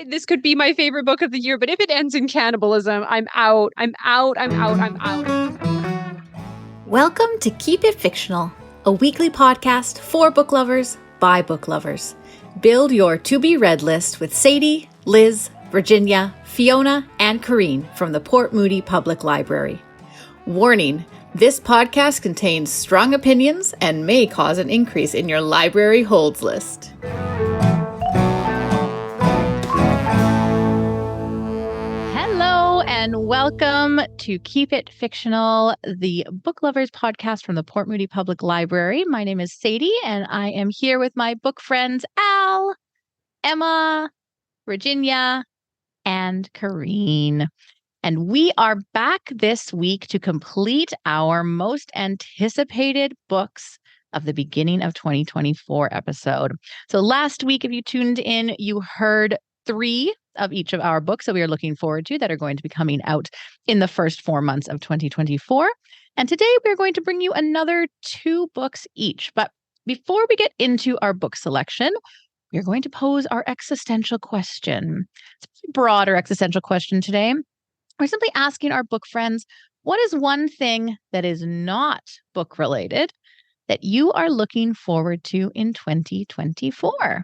this could be my favorite book of the year, but if it ends in cannibalism, I'm out. I'm out. I'm out. I'm out. Welcome to Keep It Fictional, a weekly podcast for book lovers by book lovers. Build your to-be-read list with Sadie, Liz, Virginia, Fiona, and Corrine from the Port Moody Public Library. Warning, this podcast contains strong opinions and may cause an increase in your library holds list. Hello and welcome to Keep It Fictional, the book lovers podcast from the Port Moody Public Library. My name is Sadie and I am here with my book friends Al, Emma, Virginia, and Corrine. And we are back this week to complete our most anticipated books of the beginning of 2024 episode. So last week, if you tuned in, you heard 3 of each of our books that we are looking forward to that are going to be coming out in the first 4 months of 2024. And today we're going to bring you another 2 books each. But before we get into our book selection, we're going to pose our existential question. It's a broader existential question today. We're simply asking our book friends, what is one thing that is not book related that you are looking forward to in 2024?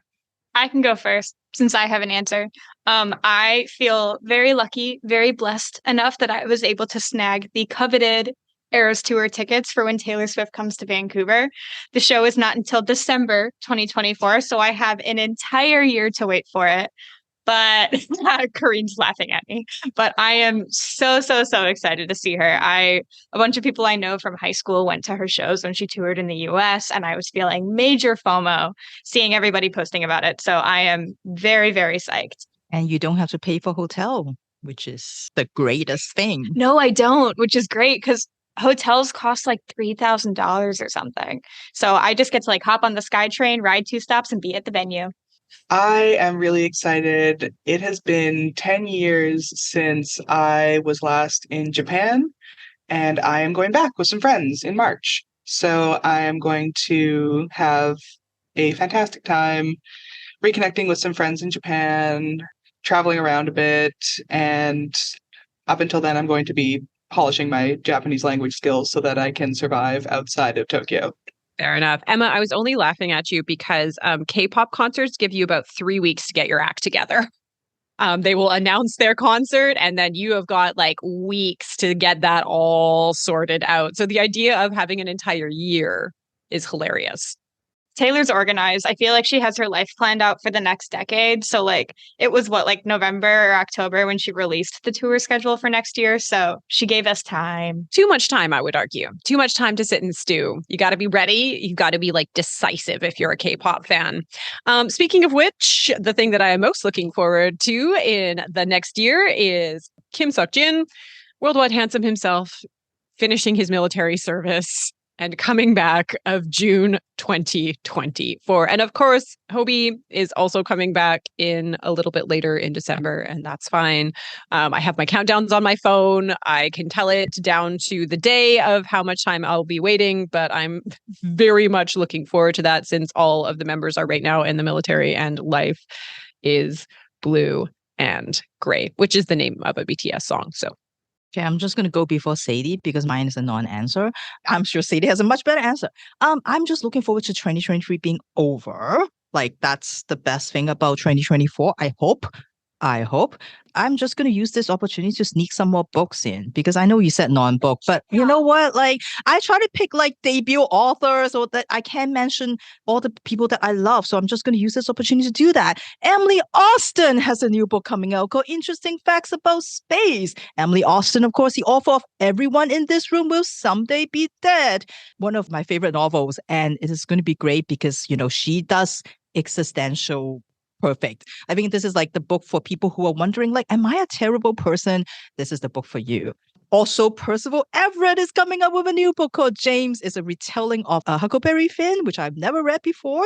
I can go first since I have an answer. I feel very lucky, very blessed enough that I was able to snag the coveted Eras Tour tickets for when Taylor Swift comes to Vancouver. The show is not until December 2024, so I have an entire year to wait for it. But Corinne's laughing at me. But I am so excited to see her. A bunch of people I know from high school went to her shows when she toured in the US, and I was feeling major FOMO seeing everybody posting about it. So I am very psyched. And you don't have to pay for hotel, which is the greatest thing. No, I don't, which is great because hotels cost like $3,000 or something. So I just get to like hop on the SkyTrain, ride 2 stops, and be at the venue. I am really excited. It has been 10 years since I was last in Japan, and I am going back with some friends in March. So I am going to have a fantastic time reconnecting with some friends in Japan, traveling around a bit, and up until then, I'm going to be polishing my Japanese language skills so that I can survive outside of Tokyo. Fair enough. Emma, I was only laughing at you because K-pop concerts give you about 3 weeks to get your act together. They will announce their concert and then you have got like weeks to get that all sorted out. So the idea of having an entire year is hilarious. Taylor's organized. I feel like she has her life planned out for the next decade. So like it was November or October when she released the tour schedule for next year. So she gave us time. Too much time, I would argue. Too much time to sit and stew. You got to be ready. You got to be like decisive if you're a K-pop fan. Speaking of which, the thing that I am most looking forward to in the next year is Kim Seok-jin, worldwide handsome himself, finishing his military service and coming back of June 2024. And of course, Hobie is also coming back in a little bit later in December, and that's fine. I have my countdowns on my phone. I can tell it down to the day of how much time I'll be waiting, but I'm very much looking forward to that since all of the members are right now in the military and life is blue and gray, which is the name of a BTS song. So Okay, I'm just going to go before Sadie because mine is a non-answer. I'm sure Sadie has a much better answer. I'm just looking forward to 2023 being over. Like, that's the best thing about 2024, I hope. I'm just going to use this opportunity to sneak some more books in because I know you said non-book, but you know what? Like, I try to pick like debut authors or that I can't mention all the people that I love. So I'm just going to use this opportunity to do that. Emily Austin has a new book coming out called Interesting Facts About Space. Emily Austin, of course, the author of Everyone in This Room Will Someday Be Dead. One of my favorite novels. And it is going to be great because, you know, she does existential perfect. I think this is like the book for people who are wondering, like, am I a terrible person? This is the book for you. Also, Percival Everett is coming up with a new book called James. It's a retelling of Huckleberry Finn, which I've never read before.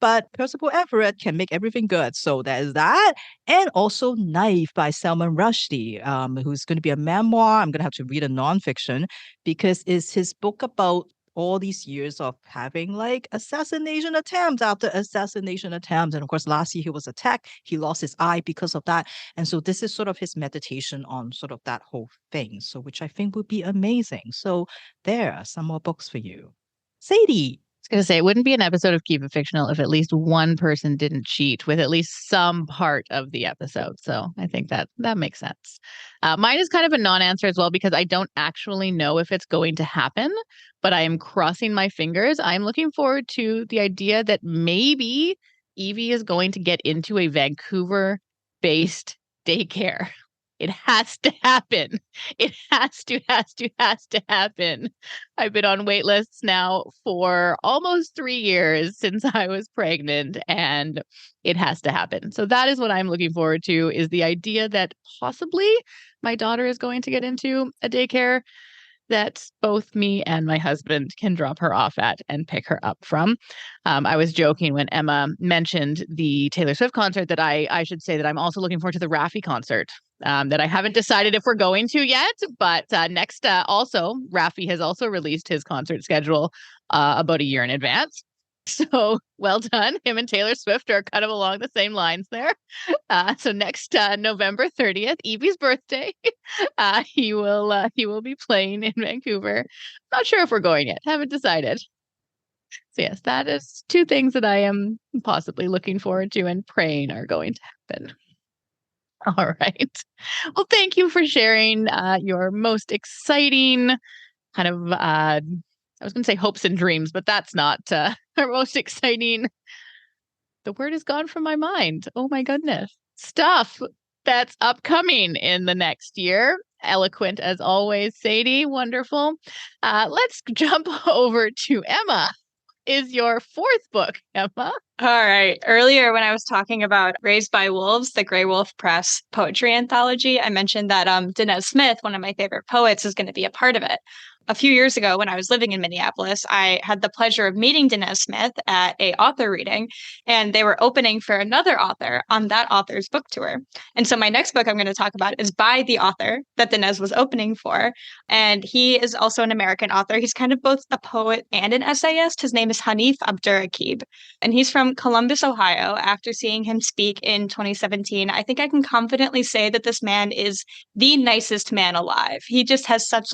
But Percival Everett can make everything good. So there's that. And also Knife by Salman Rushdie, who's going to be a memoir. I'm going to have to read a nonfiction because it's his book about all these years of having like assassination attempts after assassination attempts. And of course, last year he was attacked. He lost his eye because of that. And so this is sort of his meditation on sort of that whole thing. So which I think would be amazing. So there are some more books for you. Sadie. Going to say it wouldn't be an episode of Keep It Fictional if at least one person didn't cheat with at least some part of the episode. So I think that makes sense. Mine is kind of a non-answer as well because I don't actually know if it's going to happen, but I am crossing my fingers. I'm looking forward to the idea that maybe Evie is going to get into a Vancouver-based daycare. It has to happen. It has to happen. I've been on wait lists now for almost 3 years since I was pregnant, and it has to happen. So that is what I'm looking forward to, is the idea that possibly my daughter is going to get into a daycare that both me and my husband can drop her off at and pick her up from. I was joking when Emma mentioned the Taylor Swift concert that I should say that I'm also looking forward to the Raffi concert that I haven't decided if we're going to yet. But next, also, Raffi has also released his concert schedule about a year in advance. So well done. Him and Taylor Swift are kind of along the same lines there. So next November 30th, Evie's birthday, he will be playing in Vancouver. Not sure if we're going yet. Haven't decided. So yes, that is 2 things that I am possibly looking forward to and praying are going to happen. All right. Well, thank you for sharing your most exciting kind of I was going to say hopes and dreams, but that's not our most exciting. The word is gone from my mind. Oh my goodness. Stuff that's upcoming in the next year. Eloquent as always, Sadie. Wonderful. Let's jump over to Emma. Is your 4th book, Emma? All right. Earlier, when I was talking about Raised by Wolves, the Grey Wolf Press poetry anthology, I mentioned that Danez Smith, one of my favorite poets, is going to be a part of it. A few years ago, when I was living in Minneapolis, I had the pleasure of meeting Danez Smith at a author reading, and they were opening for another author on that author's book tour. And so my next book I'm going to talk about is by the author that Danez was opening for. And he is also an American author. He's kind of both a poet and an essayist. His name is Hanif Abdurraqib, and he's from Columbus, Ohio. After seeing him speak in 2017, I think I can confidently say that this man is the nicest man alive. He just has such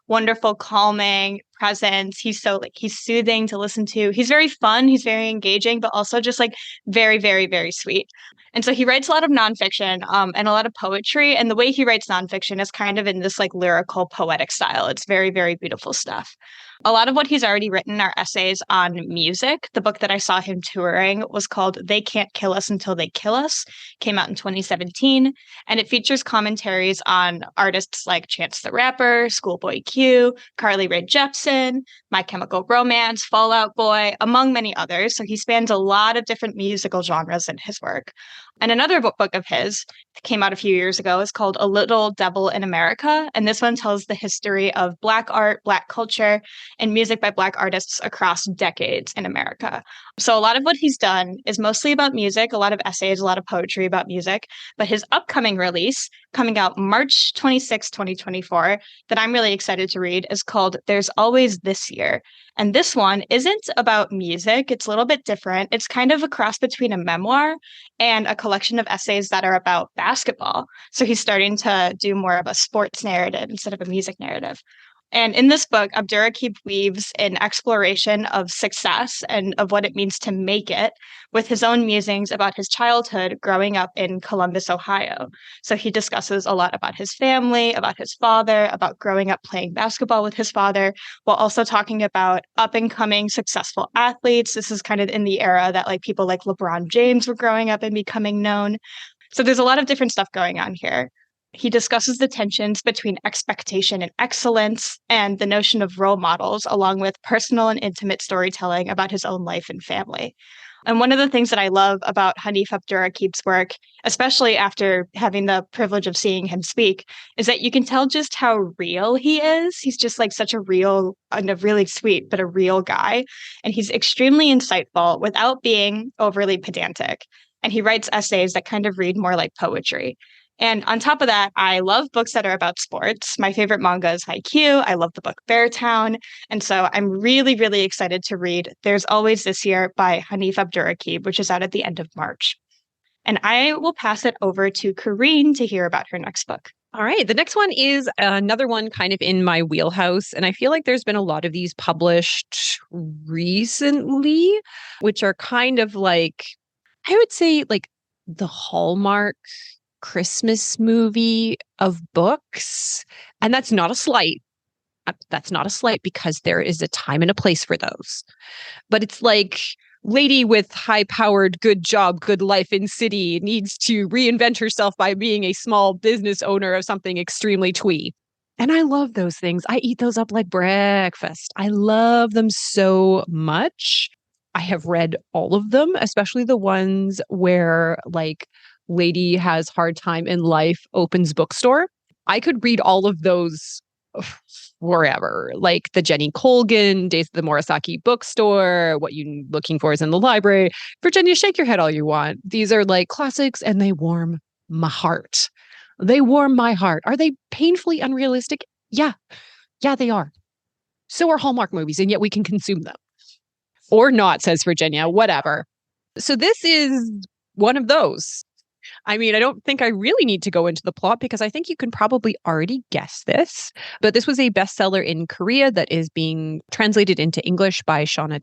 wonderful, calming presence. He's soothing to listen to. He's very fun. He's very engaging, but also just very, very, very sweet. And so he writes a lot of nonfiction and a lot of poetry. And the way he writes nonfiction is kind of in this lyrical, poetic style. It's very, very beautiful stuff. A lot of what he's already written are essays on music. The book that I saw him touring was called They Can't Kill Us Until They Kill Us, came out in 2017. And it features commentaries on artists like Chance the Rapper, Schoolboy Q, Carly Rae Jepsen, My Chemical Romance, Fall Out Boy, among many others. So he spans a lot of different musical genres in his work. And another book of his that came out a few years ago is called A Little Devil in America. And this one tells the history of Black art, Black culture, and music by Black artists across decades in America. So a lot of what he's done is mostly about music, a lot of essays, a lot of poetry about music. But his upcoming release, coming out March 26, 2024, that I'm really excited to read is called There's Always This Year. And this one isn't about music. It's a little bit different. It's kind of a cross between a memoir and a collection of essays that are about basketball. So he's starting to do more of a sports narrative instead of a music narrative. And in this book, Abdurraqib weaves an exploration of success and of what it means to make it with his own musings about his childhood growing up in Columbus, Ohio. So he discusses a lot about his family, about his father, about growing up playing basketball with his father, while also talking about up-and-coming successful athletes. This is kind of in the era that people like LeBron James were growing up and becoming known. So there's a lot of different stuff going on here. He discusses the tensions between expectation and excellence and the notion of role models, along with personal and intimate storytelling about his own life and family. And one of the things that I love about Hanif Abdurraqib's work, especially after having the privilege of seeing him speak, is that you can tell just how real he is. He's just such a real and a really sweet, but a real guy. And he's extremely insightful without being overly pedantic. And he writes essays that kind of read more like poetry. And on top of that, I love books that are about sports. My favorite manga is Haikyuu. I love the book Beartown. And so I'm really, really excited to read There's Always This Year by Hanif Abdurraqib, which is out at the end of March. And I will pass it over to Kareen to hear about her next book. All right. The next one is another one kind of in my wheelhouse. And I feel like there's been a lot of these published recently, which are kind of like, I would say, like the Hallmark Christmas movie of books. And that's not a slight. That's not a slight because there is a time and a place for those. But it's like lady with high-powered, good job, good life in city needs to reinvent herself by being a small business owner of something extremely twee. And I love those things. I eat those up like breakfast. I love them so much. I have read all of them, especially the ones where like lady has hard time in life, opens bookstore. I could read all of those forever, like the Jenny Colgan, Days of the Morisaki Bookstore, What You Looking For Is in the Library. Virginia, shake your head all you want. These are like classics and they warm my heart. They warm my heart. Are they painfully unrealistic? Yeah. Yeah, they are. So are Hallmark movies, and yet we can consume them. Or not, says Virginia, whatever. So this is one of those. I mean, I don't think I really need to go into the plot because I think you can probably already guess this. But this was a bestseller in Korea that is being translated into English by Shanna.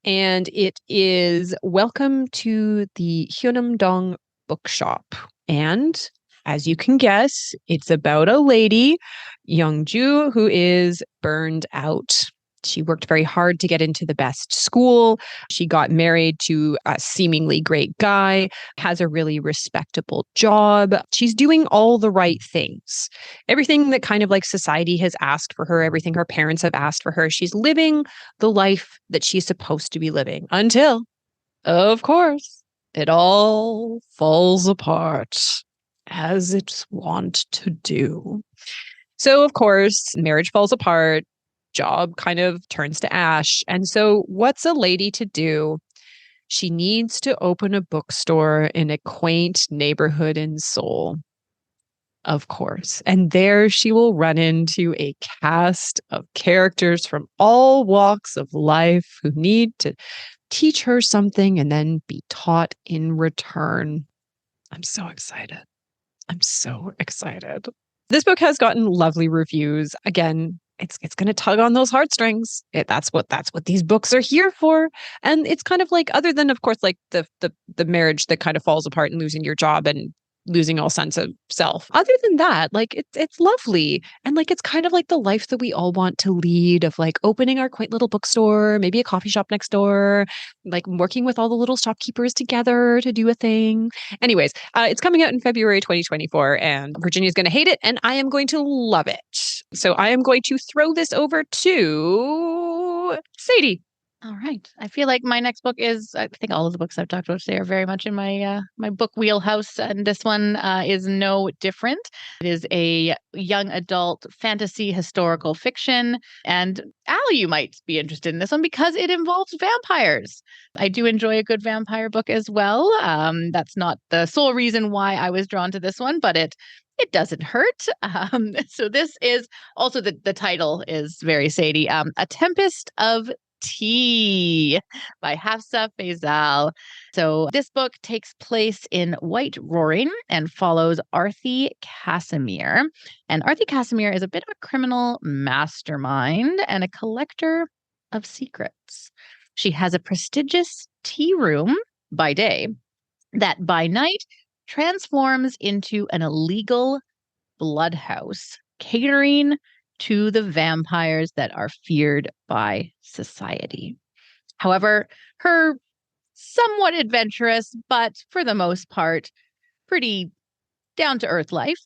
And it is Welcome to the Hyunam-dong Bookshop. And as you can guess, it's about a lady, Youngju, who is burned out. She worked very hard to get into the best school. She got married to a seemingly great guy, has a really respectable job. She's doing all the right things. Everything that kind of like society has asked for her, everything her parents have asked for her. She's living the life that she's supposed to be living until, of course, it all falls apart as it's wont to do. So, of course, marriage falls apart. Job kind of turns to ash. And so what's a lady to do? She needs to open a bookstore in a quaint neighborhood in Seoul. Of course. And there she will run into a cast of characters from all walks of life who need to teach her something and then be taught in return. I'm so excited. I'm so excited. This book has gotten lovely reviews. Again, it's going to tug on those heartstrings. That's what these books are here for. And it's kind of like, other than, of course, like the marriage that kind of falls apart and losing your job and losing all sense of self. Other than that, like it's lovely. And like it's kind of like the life that we all want to lead, of like opening our quaint little bookstore, maybe a coffee shop next door, like working with all the little shopkeepers together to do a thing. Anyways, it's coming out in February 2024, and Virginia's going to hate it and I am going to love it. So I am going to throw this over to Sadie. All right. I feel like my next book is, I think all of the books I've talked about today are very much in my my book wheelhouse. And this one is no different. It is a young adult fantasy historical fiction. And Allie, you might be interested in this one because it involves vampires. I do enjoy a good vampire book as well. That's not the sole reason why I was drawn to this one, but it doesn't hurt. So this is also the title is very Sadie. A Tempest of Tea by Hafsah Faizal. So this book takes place in White Roaring and follows Arthi Casimir. And Arthi Casimir is a bit of a criminal mastermind and a collector of secrets. She has a prestigious tea room by day that by night transforms into an illegal bloodhouse, catering to the vampires that are feared by society. However, her somewhat adventurous, but for the most part, pretty down-to-earth life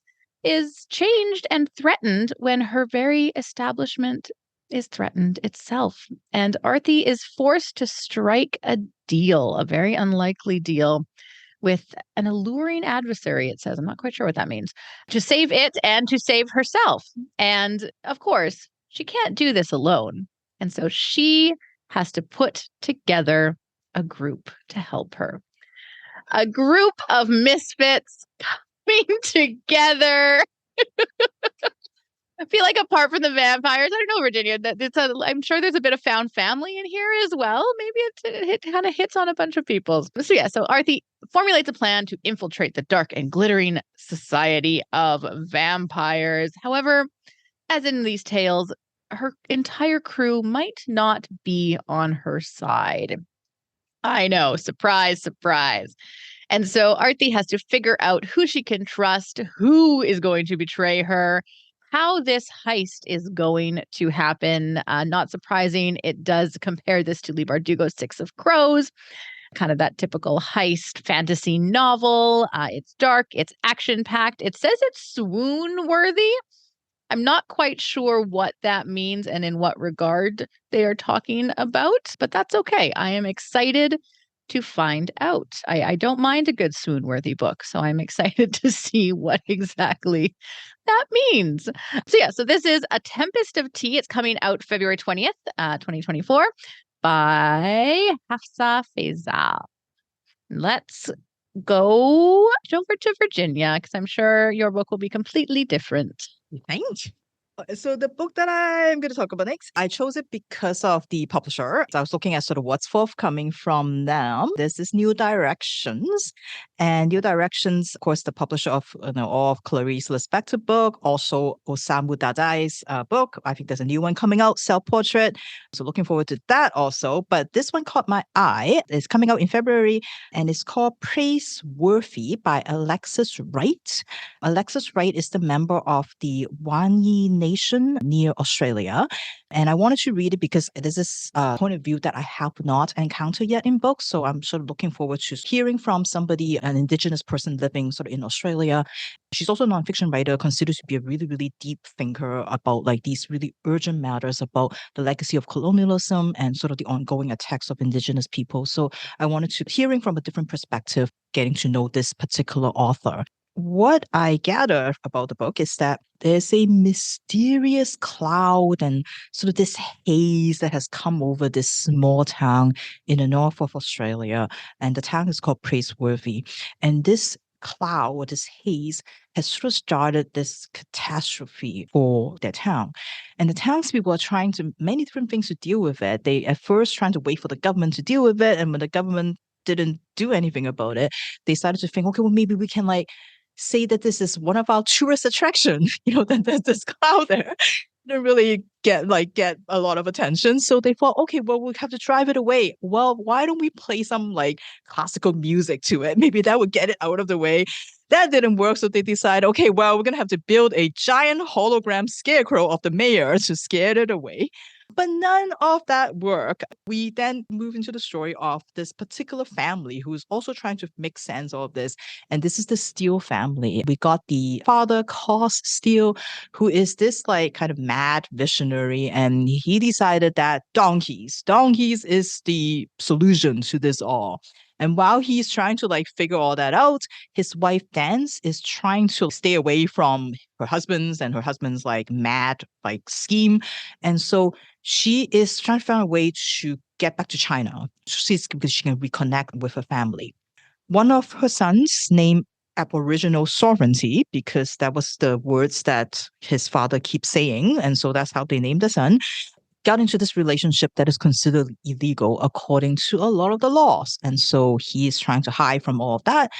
is changed and threatened when her very establishment is threatened itself. And Arthi is forced to strike a deal, a very unlikely deal, with an alluring adversary, it says. I'm not quite sure what that means. To save it and to save herself. And of course, she can't do this alone. And so she has to put together a group to help her. A group of misfits coming together. I feel like apart from the vampires, I don't know, Virginia, I'm sure there's a bit of found family in here as well. Maybe it kind of hits on a bunch of people. So Arthi formulates a plan to infiltrate the dark and glittering society of vampires. However, as in these tales, her entire crew might not be on her side. I know, surprise, surprise. And so Arthi has to figure out who she can trust, who is going to betray her, how this heist is going to happen. Not surprising, it does compare this to Leigh Bardugo's Six of Crows, kind of that typical heist fantasy novel. It's dark, it's action-packed. It says it's swoon-worthy. I'm not quite sure what that means and in what regard they are talking about, but that's okay. I am excited to find out. I don't mind a good swoon-worthy book, so I'm excited to see what exactly that means. So this is A Tempest of Tea. It's coming out February 20th, 2024 by Hafsah Faizal. Let's go over to Virginia, because I'm sure your book will be completely different. Thanks. So the book that I'm going to talk about next, I chose it because of the publisher. I was looking at sort of what's forthcoming from them. There's this New Directions, and New Directions, of course, the publisher of all of Clarice Lispector's book, also Osamu Dadai's book. I think there's a new one coming out, Self Portrait. So looking forward to that also. But this one caught my eye. It's coming out in February, and it's called Praiseworthy by Alexis Wright. Alexis Wright is the member of the Wanyi Nation near Australia. And I wanted to read it because this is a point of view that I have not encountered yet in books. So I'm sort of looking forward to hearing from somebody, an Indigenous person living sort of in Australia. She's also a nonfiction writer, considered to be a really, really deep thinker about like these really urgent matters about the legacy of colonialism and sort of the ongoing attacks of Indigenous people. So I wanted to hearing from a different perspective, getting to know this particular author. What I gather about the book is that there's a mysterious cloud and sort of this haze that has come over this small town in the north of Australia. And the town is called Praiseworthy. And this cloud, this haze, has sort of started this catastrophe for their town. And the townspeople are trying to many different things to deal with it. They at first trying to wait for the government to deal with it. And when the government didn't do anything about it, they started to think, okay, well, maybe we can say that this is one of our tourist attractions, that there's this cloud there. Didn't really get a lot of attention. So they thought, okay, well, we'll have to drive it away. Well, why don't we play some classical music to it? Maybe that would get it out of the way. That didn't work. So they decide, okay, well, we're going to have to build a giant hologram scarecrow of the mayor to scare it away. But none of that worked. We then move into the story of this particular family who's also trying to make sense of this. And this is the Steele family. We got the father, Cos Steele, who is this kind of mad visionary. And he decided that donkeys is the solution to this all. And while he's trying to figure all that out, his wife Dance is trying to stay away from her husband's mad scheme. And so she is trying to find a way to get back to China because she can reconnect with her family. One of her sons named Aboriginal Sovereignty, because that was the words that his father keeps saying. And so that's how they named the son. Got into this relationship that is considered illegal according to a lot of the laws. And so he is trying to hide from all of that.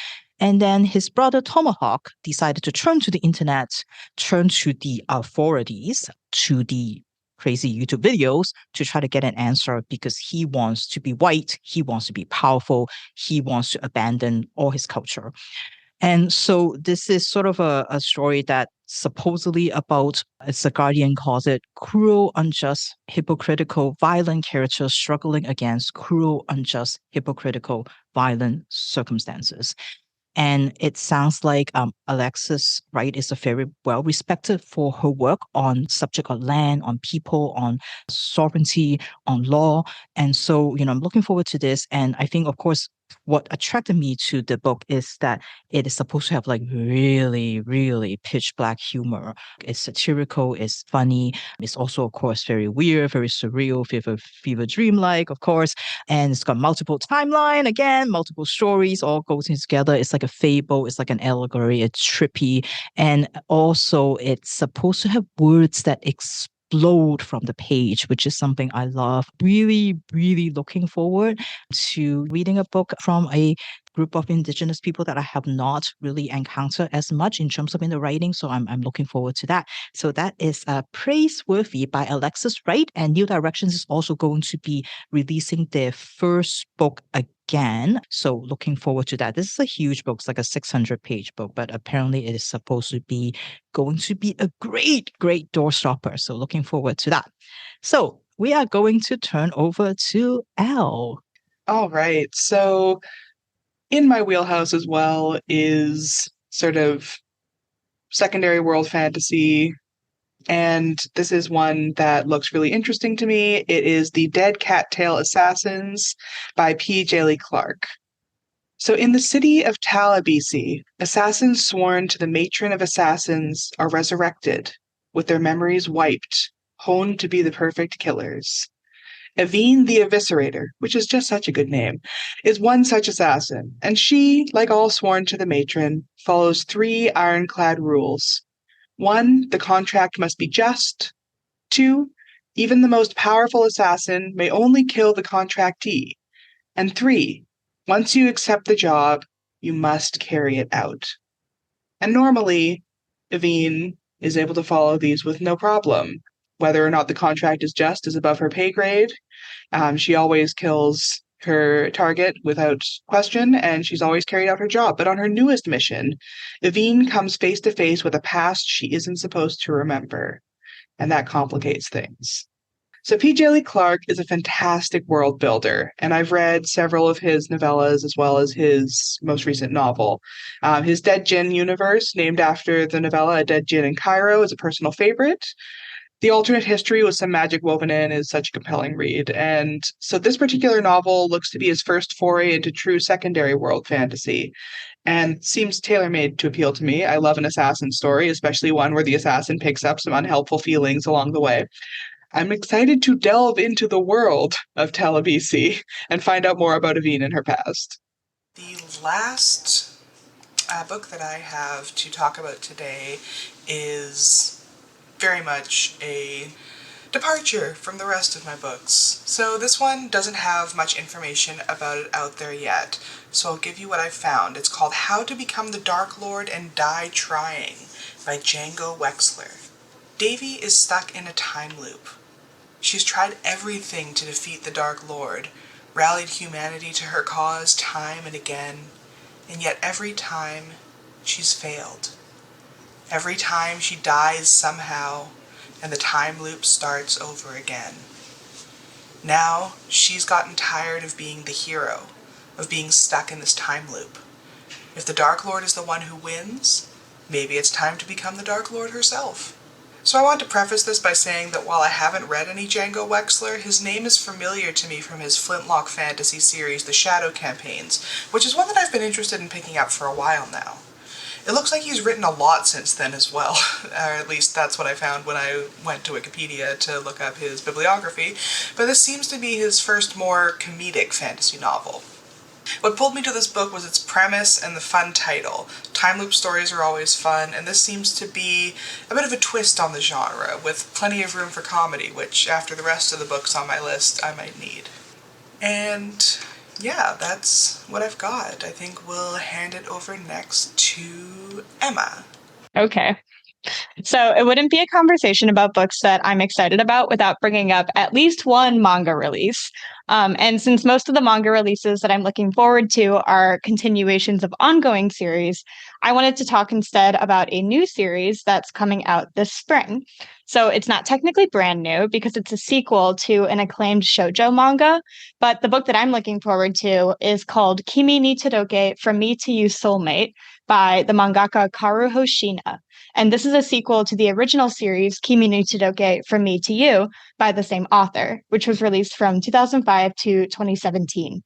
And then his brother Tomahawk decided to turn to the internet, turn to the authorities, to the crazy YouTube videos to try to get an answer because he wants to be white, he wants to be powerful, he wants to abandon all his culture. And so this is sort of a story that supposedly about, as The Guardian calls it, cruel, unjust, hypocritical, violent characters struggling against cruel, unjust, hypocritical, violent circumstances. And it sounds like Alexis Wright is a very well respected for her work on subject of land, on people, on sovereignty, on law. And so, I'm looking forward to this. And I think, of course, what attracted me to the book is that it is supposed to have like really, really pitch black humor. It's satirical, it's funny, it's also, of course, very weird, very surreal, fever dream-like, of course. And it's got multiple timeline, again, multiple stories all goes in together. It's like a fable, it's like an allegory, it's trippy. And also it's supposed to have words that explode from the page, which is something I love. Really, really looking forward to reading a book from a group of Indigenous people that I have not really encountered as much in terms of in the writing. So I'm looking forward to that. So that is Praiseworthy by Alexis, Wright. And New Directions is also going to be releasing their first book again. So looking forward to that. This is a huge book. It's like a 600-page book, but apparently it is supposed to be going to be a great, great doorstopper. So looking forward to that. So we are going to turn over to Elle. All right. So in my wheelhouse as well is sort of secondary world fantasy. And this is one that looks really interesting to me. It is The Dead Cattail Assassins by P. Djeli Clark. So in the city of Talabisi, assassins sworn to the matron of assassins are resurrected, with their memories wiped, honed to be the perfect killers. Evine the Eviscerator, which is just such a good name, is one such assassin, and she, like all sworn to the matron, follows 3 ironclad rules. 1, the contract must be just. 2, even the most powerful assassin may only kill the contractee. And 3, once you accept the job, you must carry it out. And normally, Evine is able to follow these with no problem. Whether or not the contract is just is above her pay grade. She always kills her target without question, and she's always carried out her job. But on her newest mission, Evine comes face to face with a past she isn't supposed to remember, and that complicates things. So P. Djeli Clark is a fantastic world builder, and I've read several of his novellas as well as his most recent novel. His Dead Djinn universe, named after the novella A Dead Djinn in Cairo, is a personal favorite. The alternate history with some magic woven in is such a compelling read. And so this particular novel looks to be his first foray into true secondary world fantasy and seems tailor-made to appeal to me. I love an assassin story, especially one where the assassin picks up some unhelpful feelings along the way. I'm excited to delve into the world of Talabisi and find out more about Evine and her past. The last book that I have to talk about today is very much a departure from the rest of my books. So this one doesn't have much information about it out there yet, so I'll give you what I found. It's called How to Become the Dark Lord and Die Trying by Django Wexler. Davy is stuck in a time loop. She's tried everything to defeat the Dark Lord, rallied humanity to her cause time and again, and yet every time she's failed. Every time she dies somehow, and the time loop starts over again. Now, she's gotten tired of being the hero, of being stuck in this time loop. If the Dark Lord is the one who wins, maybe it's time to become the Dark Lord herself. So I want to preface this by saying that while I haven't read any Django Wexler, his name is familiar to me from his Flintlock fantasy series, The Shadow Campaigns, which is one that I've been interested in picking up for a while now. It looks like he's written a lot since then as well, or at least that's what I found when I went to Wikipedia to look up his bibliography, but this seems to be his first more comedic fantasy novel. What pulled me to this book was its premise and the fun title. Time loop stories are always fun, and this seems to be a bit of a twist on the genre, with plenty of room for comedy, which, after the rest of the books on my list, I might need. And yeah, that's what I've got. I think we'll hand it over next to Emma. Okay. So it wouldn't be a conversation about books that I'm excited about without bringing up at least one manga release. And since most of the manga releases that I'm looking forward to are continuations of ongoing series, I wanted to talk instead about a new series that's coming out this spring. So it's not technically brand new because it's a sequel to an acclaimed shoujo manga, but the book that I'm looking forward to is called Kimi ni Todoke, From Me to You Soulmate by the mangaka Karuho Shiina. And this is a sequel to the original series, Kimi ni Todoke, From Me to You, by the same author, which was released from 2005 to 2017.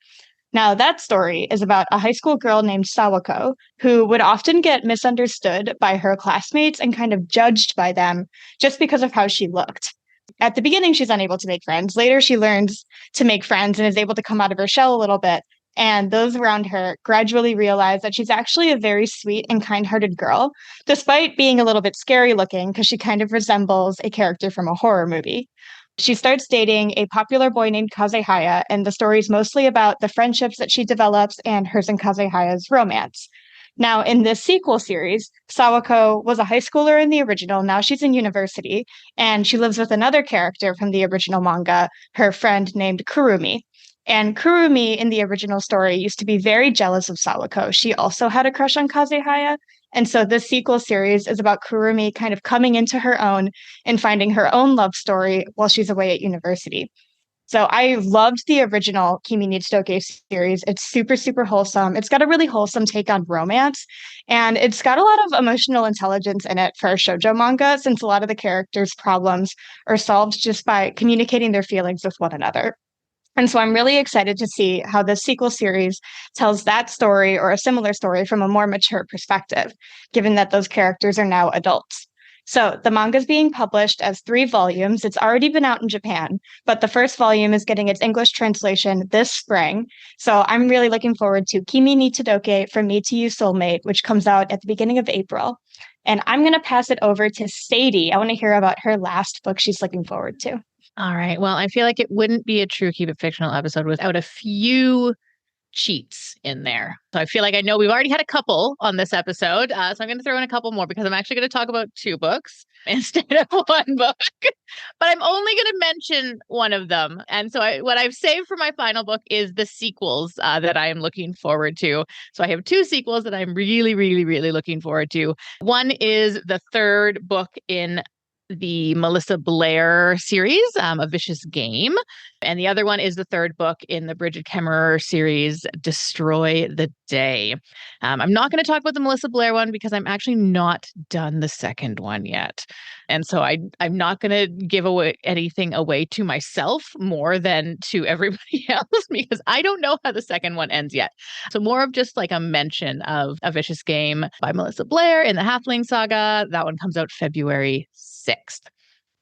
Now, that story is about a high school girl named Sawako, who would often get misunderstood by her classmates and kind of judged by them just because of how she looked. At the beginning, she's unable to make friends. Later, she learns to make friends and is able to come out of her shell a little bit. And those around her gradually realize that she's actually a very sweet and kind-hearted girl, despite being a little bit scary looking because she kind of resembles a character from a horror movie. She starts dating a popular boy named Kazehaya, and the story is mostly about the friendships that she develops and hers and Kazehaya's romance. Now, in this sequel series, Sawako was a high schooler in the original. Now she's in university, and she lives with another character from the original manga, her friend named Kurumi. And Kurumi in the original story used to be very jealous of Sawako. She also had a crush on Kazehaya. And so this sequel series is about Kurumi kind of coming into her own and finding her own love story while she's away at university. So I loved the original Kimi ni Todoke series. It's super, super wholesome. It's got a really wholesome take on romance, and it's got a lot of emotional intelligence in it for a shoujo manga, since a lot of the characters' problems are solved just by communicating their feelings with one another. And so I'm really excited to see how this sequel series tells that story or a similar story from a more mature perspective, given that those characters are now adults. So the manga is being published as 3 volumes. It's already been out in Japan, but the first volume is getting its English translation this spring. So I'm really looking forward to Kimi ni Todoke From Me to You Soulmate, which comes out at the beginning of April. And I'm going to pass it over to Sadie. I want to hear about her last book she's looking forward to. All right. Well, I feel like it wouldn't be a true Keep It Fictional episode without a few cheats in there. So I feel like I know we've already had a couple on this episode. So I'm going to throw in a couple more because I'm actually going to talk about 2 books instead of 1 book. But I'm only going to mention one of them. And so what I've saved for my final book is the sequels that I am looking forward to. So I have 2 sequels that I'm really, really, really looking forward to. One is the 3rd book in the Melissa Blair series, A Vicious Game. And the other one is the 3rd book in the Brigid Kemmerer series, Destroy the Day. I'm not going to talk about the Melissa Blair one because I'm actually not done the 2nd one yet. And so I'm not going to give away anything away to myself more than to everybody else because I don't know how the 2nd one ends yet. So more of just like a mention of A Vicious Game by Melissa Blair in the Halfling Saga. That one comes out February 6th.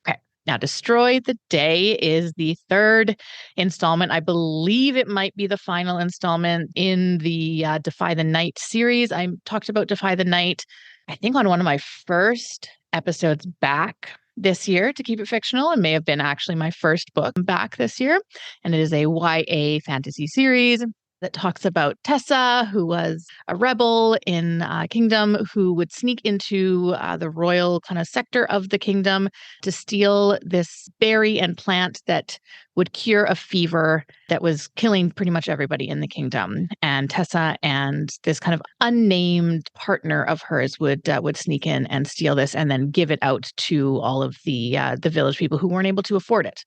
Okay. Now, Destroy the Day is the 3rd installment. I believe it might be the final installment in the Defy the Night series. I talked about Defy the Night, I think, on one of my first episodes back this year to Keep It Fictional. It may have been actually my first book back this year. And it is a YA fantasy series that talks about Tessa, who was a rebel in Kingdom, who would sneak into the royal kind of sector of the kingdom to steal this berry and plant that would cure a fever that was killing pretty much everybody in the kingdom. And Tessa and this kind of unnamed partner of hers would sneak in and steal this and then give it out to all of the village people who weren't able to afford it.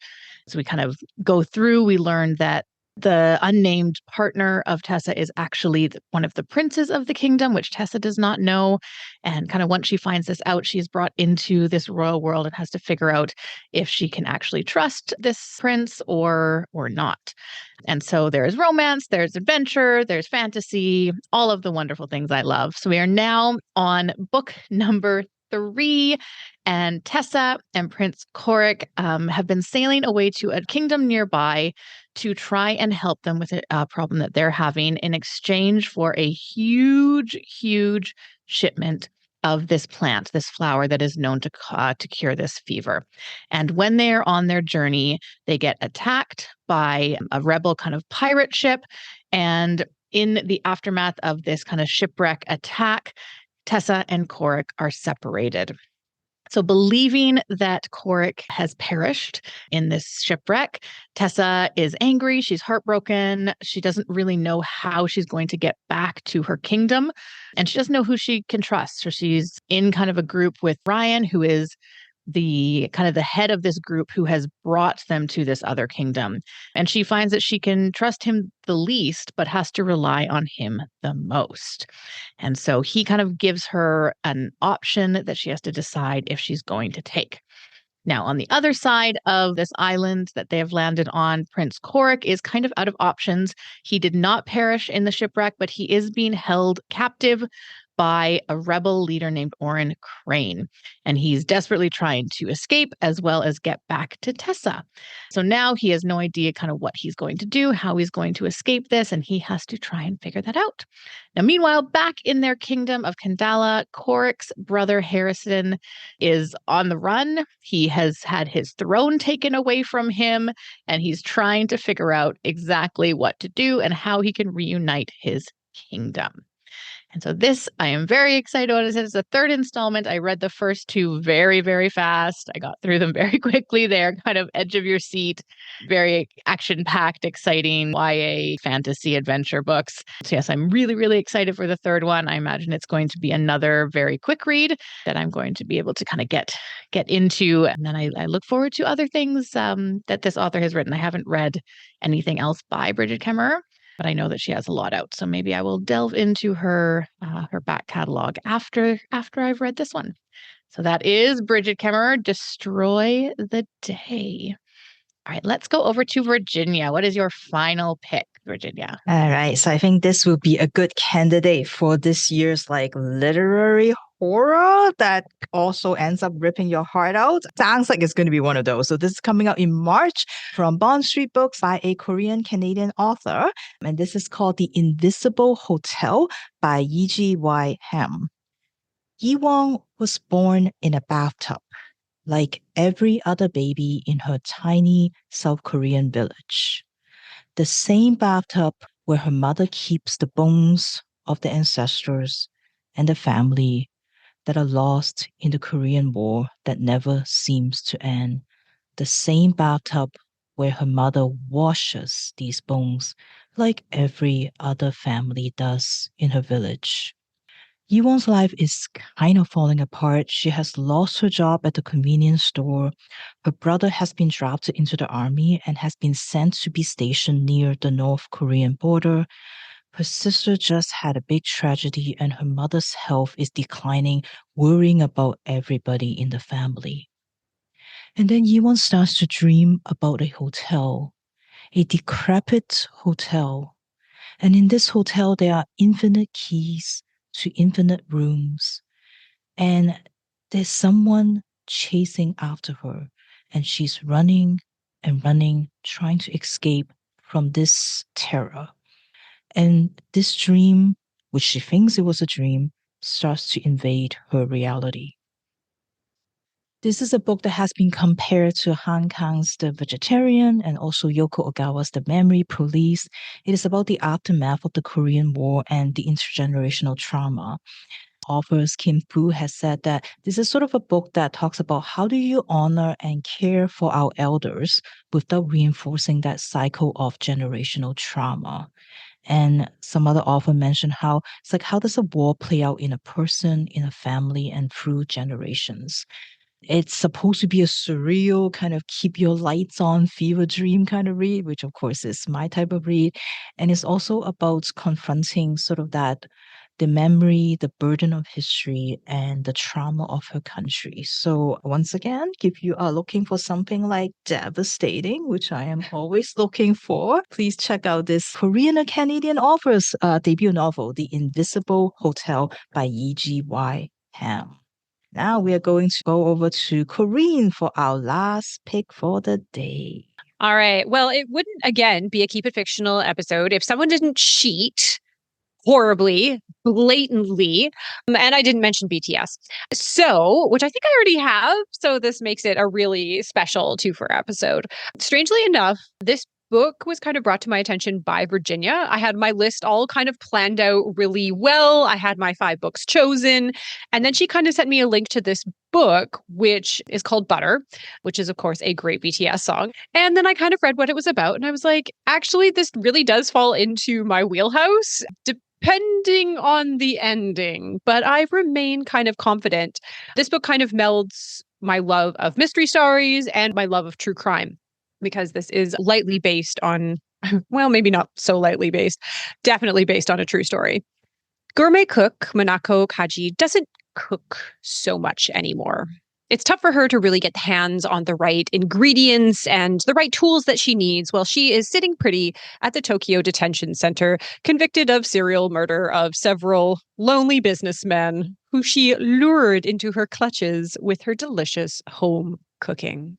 So we kind of go through, we learned that the unnamed partner of Tessa is actually one of the princes of the kingdom, which Tessa does not know. And kind of once she finds this out, she's brought into this royal world and has to figure out if she can actually trust this prince or not. And so there's romance, there's adventure, there's fantasy, all of the wonderful things I love. So we are now on book number 3, and Tessa and Prince Korik have been sailing away to a kingdom nearby to try and help them with a problem that they're having in exchange for a huge, huge shipment of this plant, this flower that is known to cure this fever. And when they're on their journey, they get attacked by a rebel kind of pirate ship. And in the aftermath of this kind of shipwreck attack, Tessa and Korik are separated. So believing that Korik has perished in this shipwreck, Tessa is angry. She's heartbroken. She doesn't really know how she's going to get back to her kingdom. And she doesn't know who she can trust. So she's in kind of a group with Ryan, who is the kind of the head of this group who has brought them to this other kingdom. And she finds that she can trust him the least, but has to rely on him the most. And so he kind of gives her an option that she has to decide if she's going to take. Now, on the other side of this island that they have landed on, Prince Korik is kind of out of options. He did not perish in the shipwreck, but he is being held captive by a rebel leader named Oren Crane. And he's desperately trying to escape as well as get back to Tessa. So now he has no idea kind of what he's going to do, how he's going to escape this, and he has to try and figure that out. Now, meanwhile, back in their kingdom of Kandala, Korik's brother Harrison is on the run. He has had his throne taken away from him, and he's trying to figure out exactly what to do and how he can reunite his kingdom. And so this, I am very excited about. It is the third installment. I read the first two very, very fast. I got through them very quickly. They're kind of edge of your seat, very action-packed, exciting YA fantasy adventure books. So yes, I'm really, really excited for the third one. I imagine it's going to be another very quick read that I'm going to be able to kind of get into. And then I look forward to other things that this author has written. I haven't read anything else by Brigid Kemmerer, but I know that she has a lot out. So maybe I will delve into her back catalog after I've read this one. So that is Brigid Kemmerer, Destroy the Day. All right, let's go over to Virginia. What is your final pick, Virginia? All right. So I think this will be a good candidate for this year's literary horror that also ends up ripping your heart out. Sounds like it's going to be one of those. So this is coming out in March from Bond Street Books by a Korean-Canadian author. And this is called The Invisible Hotel by Yeji Ham. Hwang was born in a bathtub, like every other baby in her tiny South Korean village. The same bathtub where her mother keeps the bones of the ancestors and the family that are lost in the Korean War that never seems to end. The same bathtub where her mother washes these bones like every other family does in her village. Yiwon's life is kind of falling apart. She has lost her job at the convenience store. Her brother has been drafted into the army and has been sent to be stationed near the North Korean border. Her sister just had a big tragedy and her mother's health is declining, worrying about everybody in the family. And then Yiwon starts to dream about a hotel, a decrepit hotel. And in this hotel, there are infinite keys to infinite rooms. And there's someone chasing after her. And she's running and running, trying to escape from this terror. And this dream, which she thinks it was a dream, starts to invade her reality. This is a book that has been compared to Han Kang's The Vegetarian and also Yoko Ogawa's The Memory Police. It is about the aftermath of the Korean War and the intergenerational trauma. Author Kim Fu has said that this is sort of a book that talks about how do you honor and care for our elders without reinforcing that cycle of generational trauma. And some other author mentioned how it's like, how does a war play out in a person, in a family, and through generations? It's supposed to be a surreal kind of keep your lights on fever dream kind of read, which of course is my type of read. And it's also about confronting sort of that, the memory, the burden of history, and the trauma of her country. So once again, if you are looking for something like devastating, which I am always looking for, please check out this Korean and Canadian author's debut novel, The Invisible Hotel by Yeji Ham. Now we are going to go over to Corinne for our last pick for the day. All right. Well, it wouldn't, again, be a Keep It Fictional episode if someone didn't cheat horribly, blatantly. And I didn't mention BTS. So, which I think I already have. So this makes it a really special 2-for episode. Strangely enough, this book was kind of brought to my attention by Virginia. I had my list all kind of planned out really well. I had my 5 books chosen. And then she kind of sent me a link to this book, which is called Butter, which is, of course, a great BTS song. And then I kind of read what it was about. And I was like, actually, this really does fall into my wheelhouse, depending on the ending. But I remain kind of confident. This book kind of melds my love of mystery stories and my love of true crime, because this is lightly based on, well, maybe not so lightly based, definitely based on a true story. Gourmet cook Manako Kaji doesn't cook so much anymore. It's tough for her to really get hands on the right ingredients and the right tools that she needs while she is sitting pretty at the Tokyo Detention Center, convicted of serial murder of several lonely businessmen who she lured into her clutches with her delicious home cooking.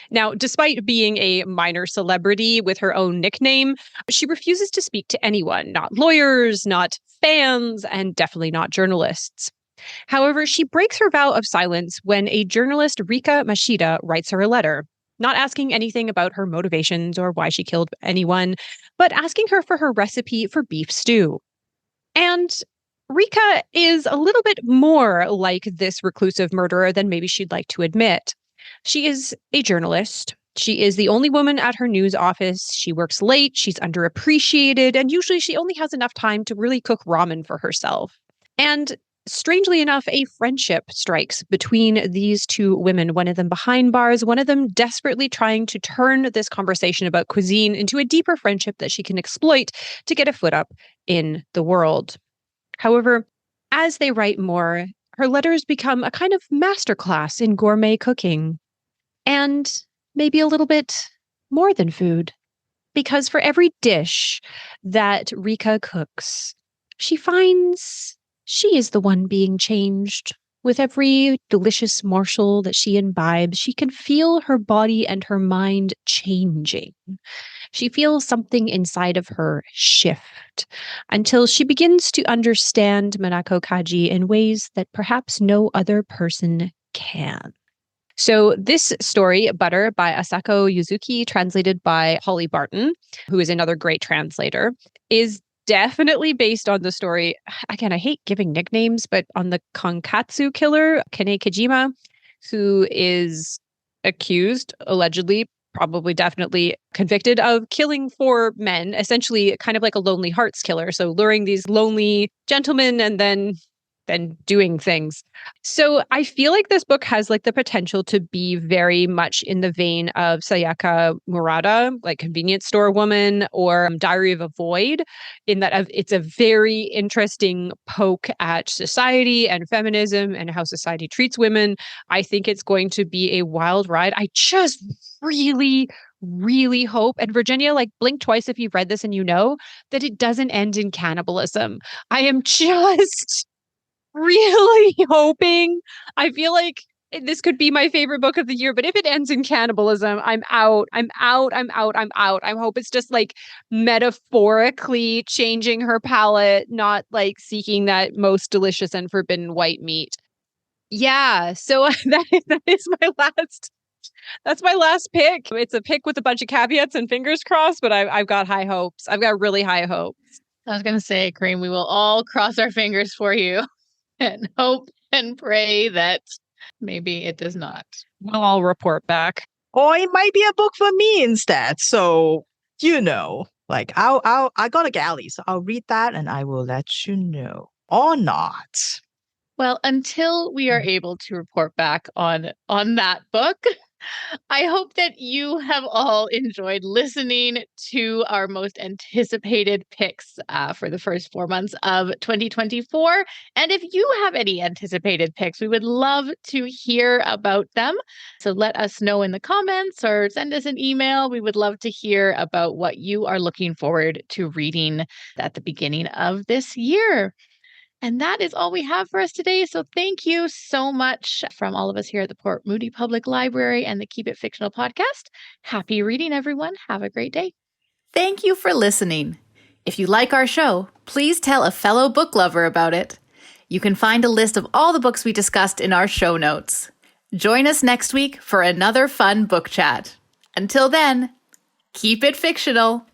Now, despite being a minor celebrity with her own nickname, she refuses to speak to anyone, not lawyers, not fans, and definitely not journalists. However, she breaks her vow of silence when a journalist, Rika Mashida, writes her a letter, not asking anything about her motivations or why she killed anyone, but asking her for her recipe for beef stew. And Rika is a little bit more like this reclusive murderer than maybe she'd like to admit. She is a journalist. She is the only woman at her news office. She works late, she's underappreciated, and usually she only has enough time to really cook ramen for herself. And strangely enough, a friendship strikes between these two women, one of them behind bars, one of them desperately trying to turn this conversation about cuisine into a deeper friendship that she can exploit to get a foot up in the world. However, as they write more, her letters become a kind of masterclass in gourmet cooking. And maybe a little bit more than food. Because for every dish that Rika cooks, she finds she is the one being changed. With every delicious morsel that she imbibes, she can feel her body and her mind changing. She feels something inside of her shift until she begins to understand Manako Kaji in ways that perhaps no other person can. So this story, Butter, by Asako Yuzuki, translated by Holly Barton, who is another great translator, is definitely based on the story. Again, I hate giving nicknames, but on the Konkatsu killer, Kane Kajima, who is accused, allegedly, probably definitely convicted of killing 4 men, essentially kind of like a Lonely Hearts killer. So luring these lonely gentlemen and then doing things. So I feel like this book has like the potential to be very much in the vein of Sayaka Murata, like Convenience Store Woman, or Diary of a Void, in that it's a very interesting poke at society and feminism and how society treats women. I think it's going to be a wild ride. I just really hope, and Virginia, like, blink twice if you've read this and you know that it doesn't end in cannibalism. I am just really hoping. I feel like this could be my favorite book of the year, but if it ends in cannibalism, I'm out. I hope it's just like metaphorically changing her palate, not like seeking that most delicious and forbidden white meat. Yeah, so that is my last. That's my last pick. It's a pick with a bunch of caveats and fingers crossed, but I've got high hopes. I've got really high hopes. I was going to say, Cream, we will all cross our fingers for you and hope and pray that maybe it does not. We'll all report back. Or it might be a book for me instead. So, like I got a galley, so I'll read that and I will let you know. Or not. Well, until we are able to report back on that book, I hope that you have all enjoyed listening to our most anticipated picks for the first 4 months of 2024. And if you have any anticipated picks, we would love to hear about them. So let us know in the comments or send us an email. We would love to hear about what you are looking forward to reading at the beginning of this year. And that is all we have for us today. So thank you so much from all of us here at the Port Moody Public Library and the Keep It Fictional podcast. Happy reading, everyone. Have a great day. Thank you for listening. If you like our show, please tell a fellow book lover about it. You can find a list of all the books we discussed in our show notes. Join us next week for another fun book chat. Until then, keep it fictional.